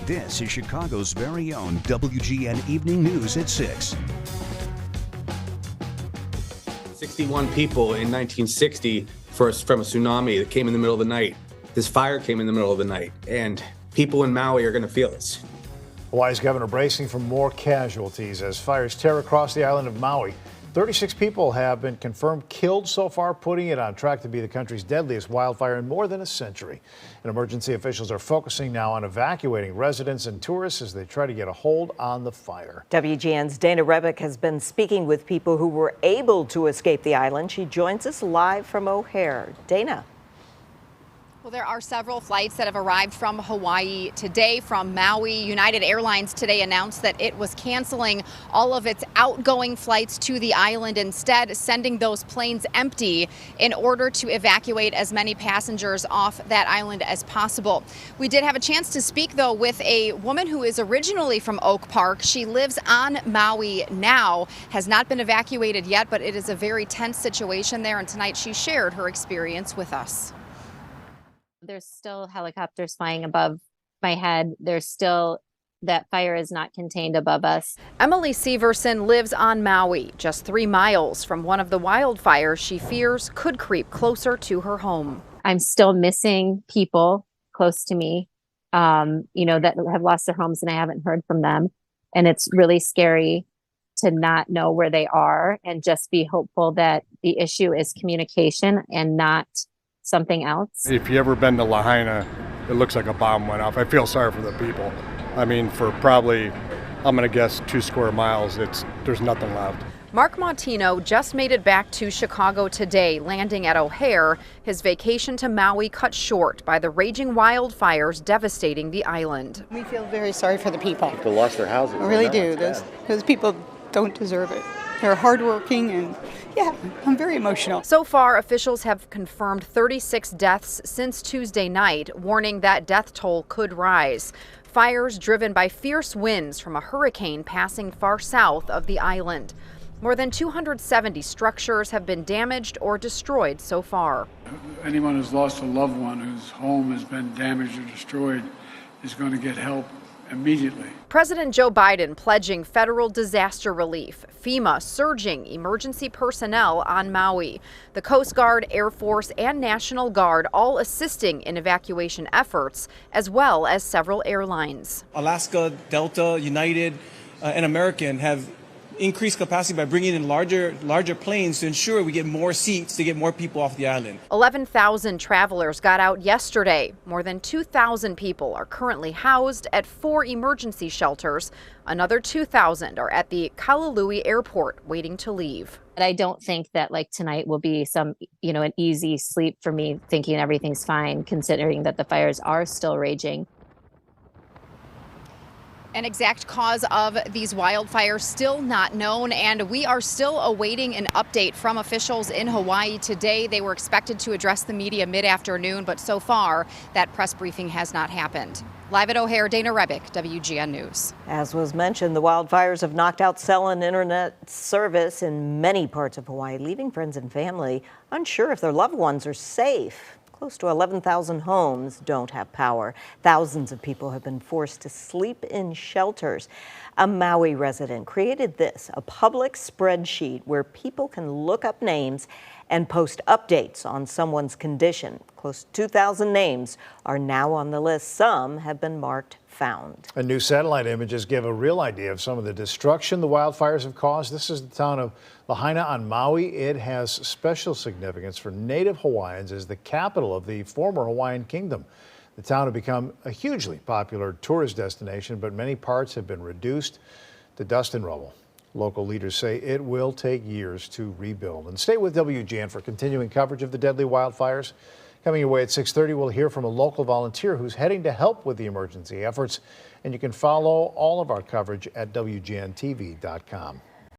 This is Chicago's very own WGN Evening News at 6. 61 people in 1960 from a tsunami that came in the middle of the night. This fire came in the middle of the night, and people in Maui are going to feel this. Hawaii's governor bracing for more casualties as fires tear across the island of Maui. 36 people have been confirmed killed so far, putting it on track to be the country's deadliest wildfire in more than a century. And emergency officials are focusing now on evacuating residents and tourists as they try to get a hold on the fire. WGN's Dana Rebick has been speaking with people who were able to escape the island. She joins us live from O'Hare. Dana. Well, there are several flights that have arrived from Hawaii today from Maui. United Airlines today announced that it was canceling all of its outgoing flights to the island, instead sending those planes empty in order to evacuate as many passengers off that island as possible. We did have a chance to speak, though, with a woman who is originally from Oak Park. She lives on Maui now, has not been evacuated yet, but it is a very tense situation there, and tonight she shared her experience with us. There's still helicopters flying above my head. There's still, that fire is not contained above us. Emily Severson lives on Maui, just 3 miles from one of the wildfires she fears could creep closer to her home. I'm still missing people close to me, that have lost their homes, and I haven't heard from them. And it's really scary to not know where they are and just be hopeful that the issue is communication and not something else. If you ever been to Lahaina, it looks like a bomb went off. I feel sorry for the people. I mean, for probably, I'm going to guess 2 square miles, there's nothing left. Mark Montino just made it back to Chicago today, landing at O'Hare. His vacation to Maui cut short by the raging wildfires devastating the island. We feel very sorry for the people. People lost their houses. We really do. Those people don't deserve it. They're hardworking, and yeah, I'm very emotional. So far, officials have confirmed 36 deaths since Tuesday night, warning that death toll could rise. Fires driven by fierce winds from a hurricane passing far south of the island. More than 270 structures have been damaged or destroyed so far. Anyone who's lost a loved one whose home has been damaged or destroyed is going to get help immediately. President Joe Biden pledging federal disaster relief, FEMA surging emergency personnel on Maui. The Coast Guard, Air Force, and National Guard all assisting in evacuation efforts, as well as several airlines. Alaska, Delta, United, and American have increased capacity by bringing in larger planes to ensure we get more seats to get more people off the island. 11,000 travelers got out yesterday. More than 2,000 people are currently housed at 4 emergency shelters. Another 2,000 are at the Kahului Airport waiting to leave. I don't think that tonight will be an easy sleep for me, thinking everything's fine, considering that the fires are still raging. An exact cause of these wildfires still not known, and we are still awaiting an update from officials in Hawaii today. They were expected to address the media mid-afternoon, but so far that press briefing has not happened. Live at O'Hare, Dana Rebick, WGN News. As was mentioned, the wildfires have knocked out cell and internet service in many parts of Hawaii, leaving friends and family unsure if their loved ones are safe. Close to 11,000 homes don't have power. Thousands of people have been forced to sleep in shelters. A Maui resident created this, a public spreadsheet where people can look up names and post updates on someone's condition. Close to 2,000 names are now on the list. Some have been marked found. And new satellite images give a real idea of some of the destruction the wildfires have caused. This is the town of Lahaina on Maui. It has special significance for Native Hawaiians as the capital of the former Hawaiian kingdom. The town had become a hugely popular tourist destination, but many parts have been reduced to dust and rubble. Local leaders say it will take years to rebuild. And stay with WGN for continuing coverage of the deadly wildfires. Coming your way at 6:30, we'll hear from a local volunteer who's heading to help with the emergency efforts. And you can follow all of our coverage at WGNTV.com.